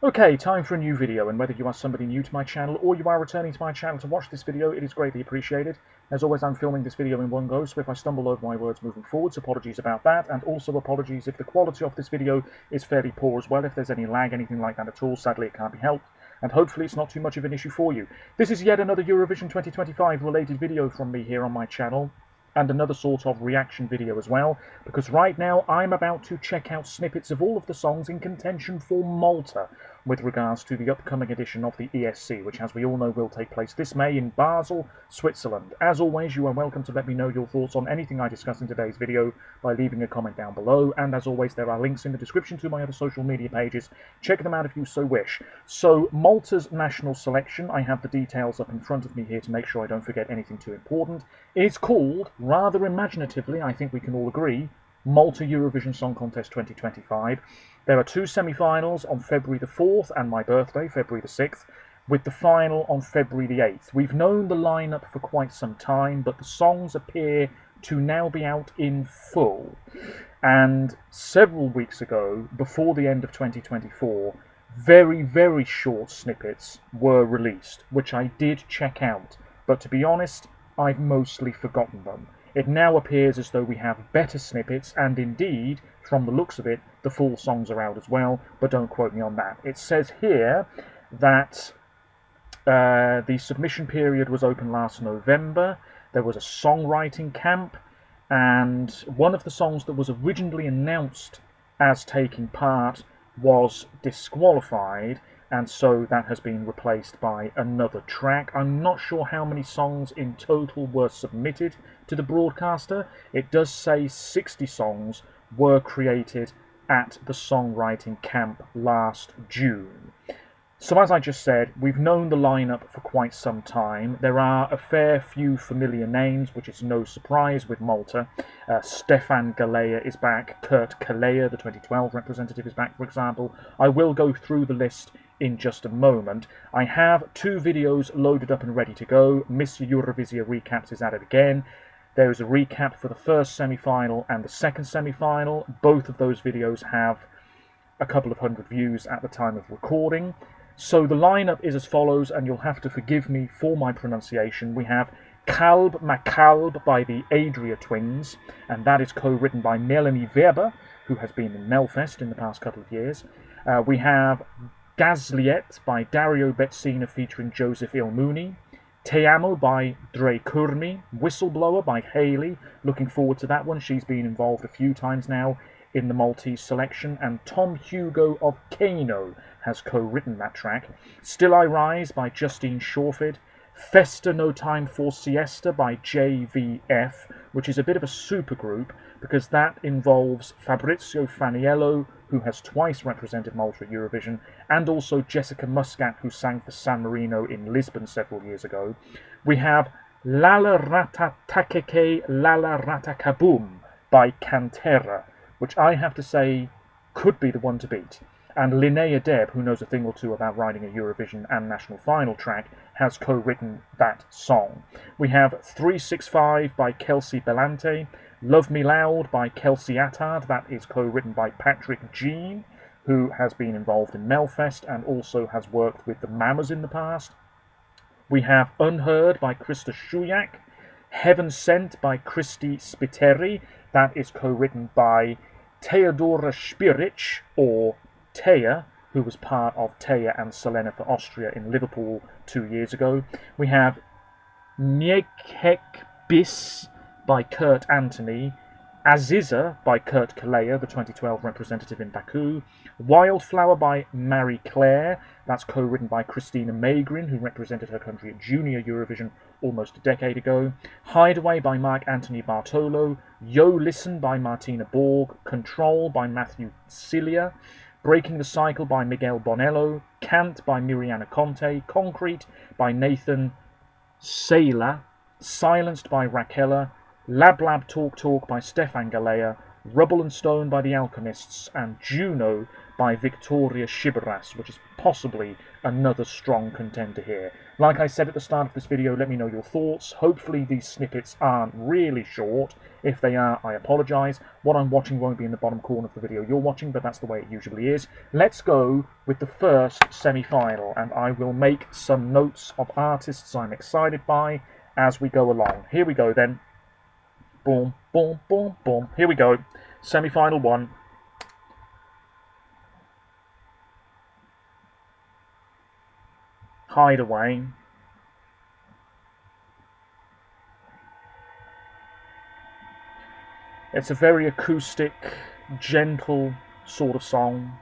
Okay, time for a new video, and whether you are somebody new to my channel or you are returning to my channel to watch this video, it is greatly appreciated. As always, I'm filming this video in one go, so if I stumble over my words moving forwards, apologies about that, and also apologies if the quality of this video is fairly poor as well. If there's any lag, anything like that at all, sadly it can't be helped, and hopefully it's not too much of an issue for you. This is yet another Eurovision 2025 related video from me here on my channel, and another sort of reaction video as well, because right now I'm about to check out snippets of all of the songs in contention for Malta with regards to the upcoming edition of the ESC, which, as we all know, will take place this May in Basel, Switzerland. As always, you are welcome to let me know your thoughts on anything I discuss in today's video by leaving a comment down below, and as always, there are links in the description to my other social media pages. Check them out if you so wish. So, Malta's national selection, I have the details up in front of me here to make sure I don't forget anything too important, is called, rather imaginatively, I think we can all agree, Malta Eurovision Song Contest 2025. There are two semi-finals on February the 4th and my birthday, February the 6th, with the final on February the 8th. We've known the lineup for quite some time, but the songs appear to now be out in full. And several weeks ago, before the end of 2024, very, very short snippets were released, which I did check out. But to be honest, I've mostly forgotten them. It now appears as though we have better snippets, and indeed, from the looks of it, the full songs are out as well, but don't quote me on that. It says here that the submission period was open last November. There was a songwriting camp, and one of the songs that was originally announced as taking part was disqualified, and so that has been replaced by another track. I'm not sure how many songs in total were submitted to the broadcaster. It does say 60 songs were created at the songwriting camp last June. So as I just said, we've known the lineup for quite some time. There are a fair few familiar names, which is no surprise with Malta. Stefan Galea is back. Kurt Kalea, the 2012 representative, is back, for example. I will go through the list in just a moment. I have two videos loaded up and ready to go. MESC Eurovision Recaps is at it again. There is a recap for the first semi-final and the second semi-final. Both of those videos have a couple of hundred views at the time of recording. So the lineup is as follows, and you'll have to forgive me for my pronunciation. We have Kalb Makalb by the Adria Twins, and that is co-written by Melanie Weber, who has been in Melfest in the past couple of years. We have Gazliet by Dario Betsina featuring Joseph Ilmuni. Te Amo by Dre Kurmi. Whistleblower by Hayley. Looking forward to that one. She's been involved a few times now in the Maltese selection. And Tom Hugo of Kano has co-written that track. Still I Rise by Justine Shawford. Festa No Time for Siesta by JVF, which is a bit of a supergroup because that involves Fabrizio Faniello, who has twice represented Malta at Eurovision, and also Jessica Muscat, who sang for San Marino in Lisbon several years ago. We have Lala Rata Takeke Lala Rata Kaboom by Cantera, which I have to say could be the one to beat. And Linnea Deb, who knows a thing or two about writing a Eurovision and national final track, has co-written that song. We have 365 by Kelsey Belante, Love Me Loud by Kelsey Attard, that is co-written by Patrick Jean, who has been involved in Melfest and also has worked with the Mamas in the past. We have Unheard by Krista Shuyak, Heaven Sent by Christy Spiteri, that is co-written by Teodora Spiric, or Taya, who was part of Taya and Selena for Austria in Liverpool 2 years ago. We have Niekek Bis by Kurt Anthony, Aziza by Kurt Kalea, the 2012 representative in Baku, Wildflower by Marie Claire, that's co-written by Christina Magrin, who represented her country at Junior Eurovision almost a decade ago, Hideaway by Mark Anthony Bartolo, Yo Listen by Martina Borg, Control by Matthew Cilia, Breaking the Cycle by Miguel Bonello, Cant by Miriana Conte, Concrete by Nathan Sela, Silenced by Raquela, Lab Lab Talk Talk by Stefan Galea, Rubble and Stone by The Alchemists, and Juno by Victoria Shiberas, which is possibly another strong contender here. Like I said at the start of this video, let me know your thoughts. Hopefully these snippets aren't really short. If they are, I apologise. What I'm watching won't be in the bottom corner of the video you're watching, but that's the way it usually is. Let's go with the first semi-final, and I will make some notes of artists I'm excited by as we go along. Here we go then. Boom, boom, boom, boom. Here we go. Semi-final 1. Hideaway. It's a very acoustic, gentle sort of song.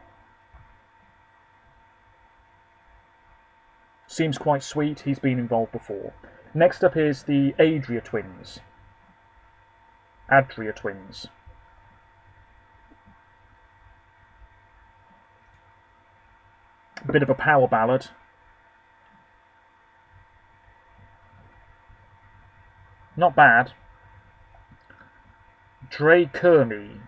Seems quite sweet. He's been involved before. Next up is the Adria Twins. Adria Twins. A bit of a power ballad. Not bad. Dre Kermy.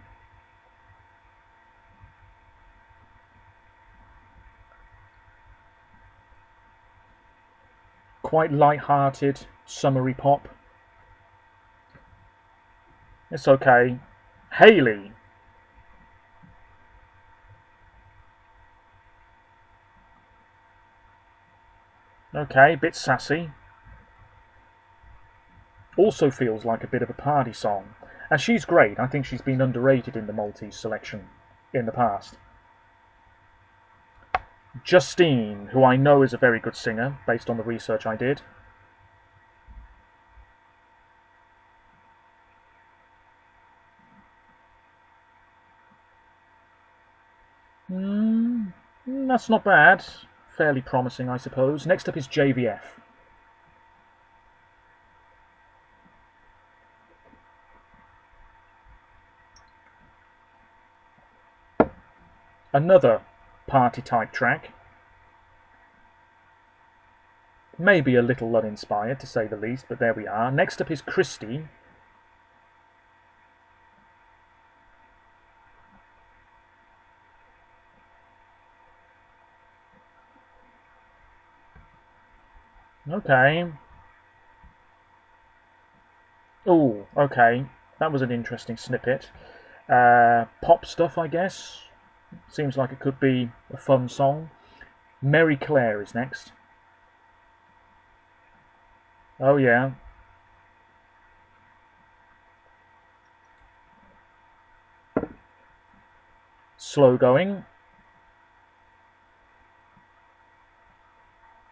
Quite light-hearted, summery pop. It's okay. Haley. Okay, bit sassy. Also feels like a bit of a party song. And she's great. I think she's been underrated in the Maltese selection in the past. Justine, who I know is a very good singer, based on the research I did. That's not bad. Fairly promising, I suppose. Next up is JVF. Another party-type track. Maybe a little uninspired, to say the least, but there we are. Next up is Christy. Okay. Oh, okay. That was an interesting snippet. Pop stuff, I guess. Seems like it could be a fun song. Mary Claire is next. Oh, yeah. Slow going.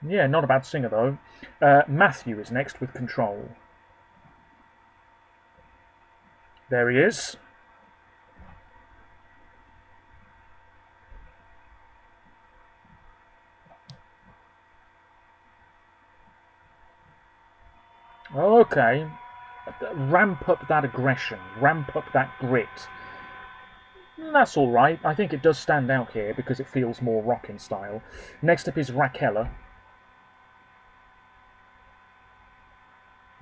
Yeah, not a bad singer, though. Matthew is next with Control. There he is. Okay. Ramp up that aggression. Ramp up that grit. That's alright. I think it does stand out here because it feels more rock in style. Next up is Raquella.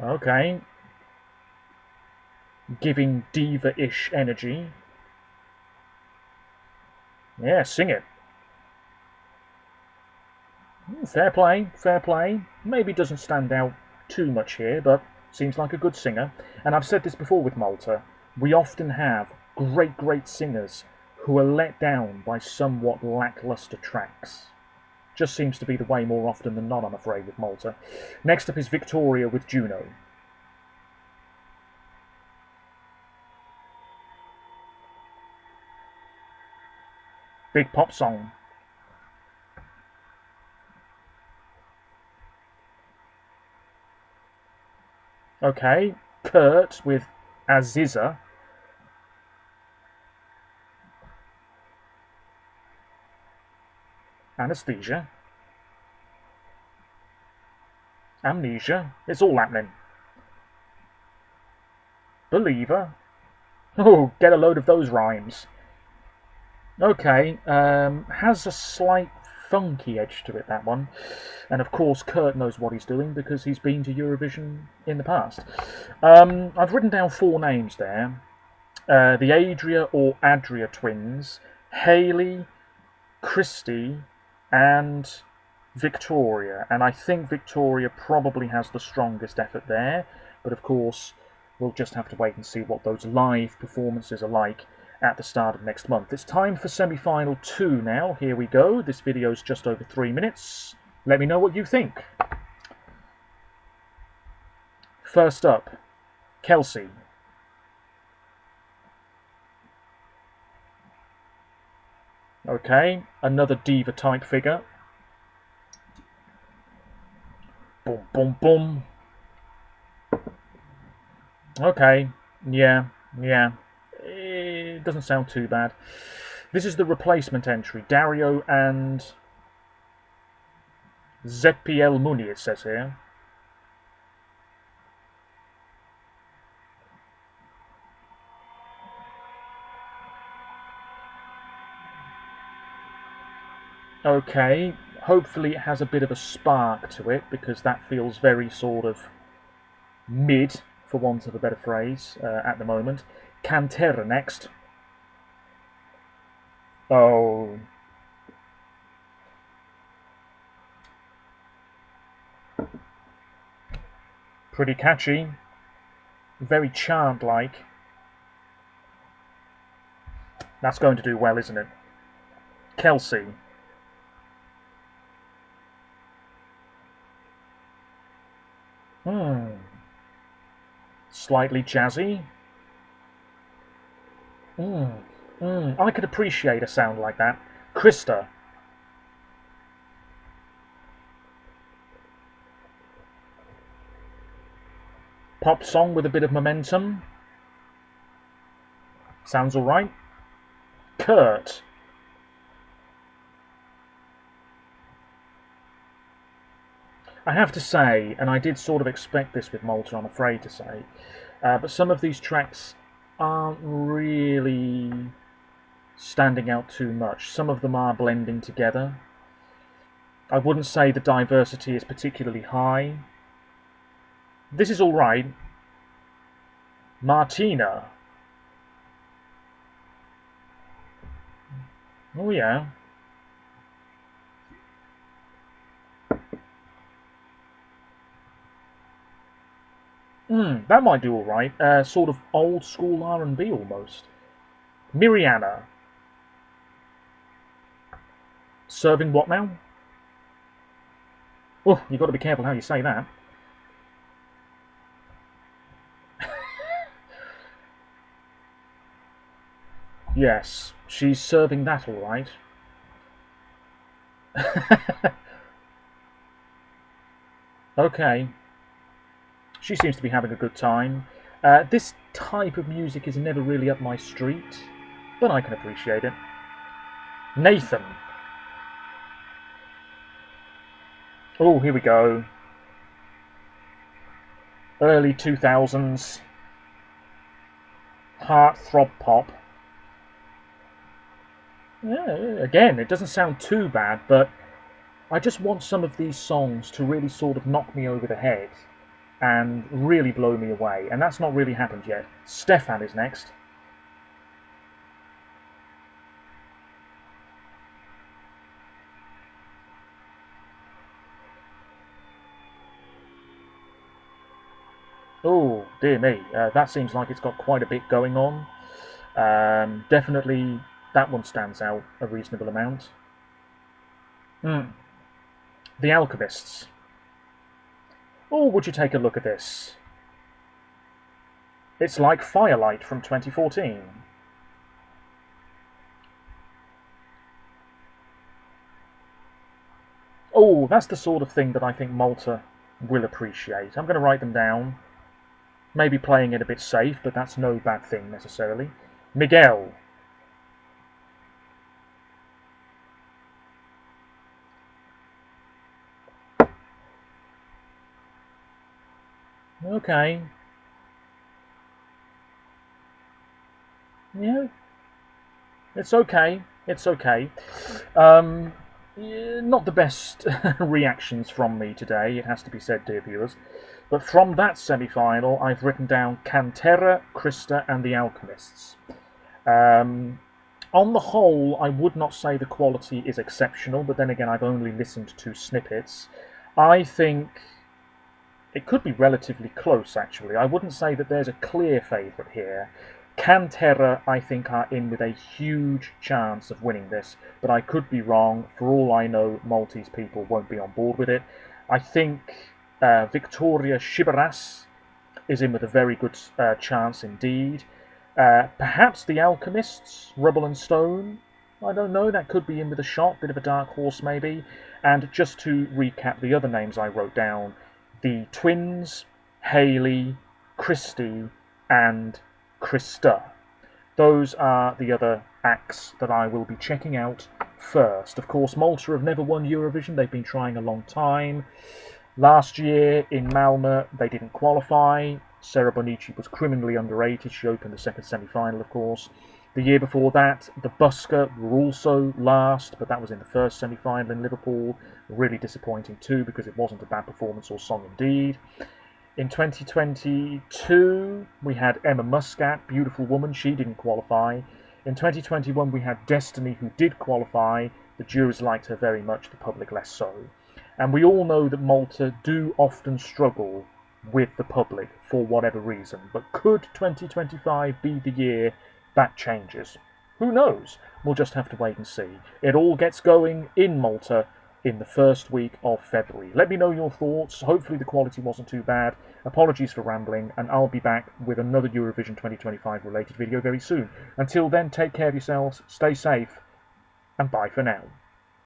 Okay. Giving diva-ish energy. Yeah, sing it. Fair play, fair play. Maybe doesn't stand out too much here, but seems like a good singer. And I've said this before with Malta. We often have great singers who are let down by somewhat lackluster tracks. Just seems to be the way more often than not, I'm afraid, with Malta. Next up is Victoria with Juno. Big pop song. Okay, Kurt with Aziza. Anesthesia. Amnesia. It's all happening. Believer. Oh, get a load of those rhymes. Okay, has a slight funky edge to it, that one. And of course, Kurt knows what he's doing because he's been to Eurovision in the past. I've written down 4 names there. The Adria or Adria twins, Haley, Christie and Victoria, and I think Victoria probably has the strongest effort there, but of course we'll just have to wait and see what those live performances are like at the start of next month. It's time for semi-final 2 now. Here we go. This video's just over 3 minutes. Let me know what you think. First up, Kelsey. Okay, another diva type figure. Boom, boom, boom. Okay, yeah. It doesn't sound too bad. This is the replacement entry. Dario and ZPL Muni, it says here. Okay, hopefully it has a bit of a spark to it, because that feels very sort of mid, for want of a better phrase, at the moment. Cantera next. Oh. Pretty catchy. Very chant-like. That's going to do well, isn't it? Kelsey. Slightly jazzy. I could appreciate a sound like that. Krista. Pop song with a bit of momentum. Sounds alright. Kurt. I have to say, and I did sort of expect this with Malta, I'm afraid to say, but some of these tracks aren't really standing out too much. Some of them are blending together. I wouldn't say the diversity is particularly high. This is alright. Martina. Oh yeah. That might do alright. Sort of old school R&B almost. Miriana. Serving what now? Oh, you've got to be careful how you say that. Yes, she's serving that alright. Okay. She seems to be having a good time. This type of music is never really up my street, but I can appreciate it. Nathan. Oh, here we go. Early 2000s. Heartthrob pop. Yeah, again, it doesn't sound too bad, but I just want some of these songs to really sort of knock me over the head and really blow me away, and that's not really happened yet. Stefan is next. Oh, dear me, that seems like it's got quite a bit going on. Definitely that one stands out a reasonable amount. The Alchemists. Oh, would you take a look at this? It's like Firelight from 2014. Oh, that's the sort of thing that I think Malta will appreciate. I'm going to write them down. Maybe playing it a bit safe, but that's no bad thing necessarily. Miguel. Okay. Yeah. It's okay. It's okay. Yeah, not the best reactions from me today, it has to be said, dear viewers. But from that semi-final, I've written down Cantera, Krista and the Alchemists. I On the whole, I would not say the quality is exceptional, but then again, I've only listened to snippets. I think it could be relatively close, actually. I wouldn't say that there's a clear favourite here. Cantera, I think, are in with a huge chance of winning this, but I could be wrong. For all I know, Maltese people won't be on board with it. I think Victoria Shibaras is in with a very good chance indeed. Perhaps the Alchemists, Rubble and Stone, I don't know, that could be in with a shot, bit of a dark horse maybe. And just to recap the other names I wrote down, the Twins, Hayley, Christy, and Krista. Those are the other acts that I will be checking out first. Of course, Malta have never won Eurovision. They've been trying a long time. Last year in Malta, they didn't qualify. Sarah Bonici was criminally underrated. She opened the second semi-final, of course. The year before that, the Busker were also last, but that was in the first semi-final in Liverpool. Really disappointing too, because it wasn't a bad performance or song indeed. In 2022, we had Emma Muscat, beautiful woman, she didn't qualify. In 2021, we had Destiny, who did qualify. The juries liked her very much, the public less so. And we all know that Malta do often struggle with the public for whatever reason. But could 2025 be the year that changes? Who knows? We'll just have to wait and see. It all gets going in Malta in the first week of February. Let me know your thoughts. Hopefully the quality wasn't too bad. Apologies for rambling, and I'll be back with another Eurovision 2025 related video very soon. Until then, take care of yourselves, stay safe, and bye for now.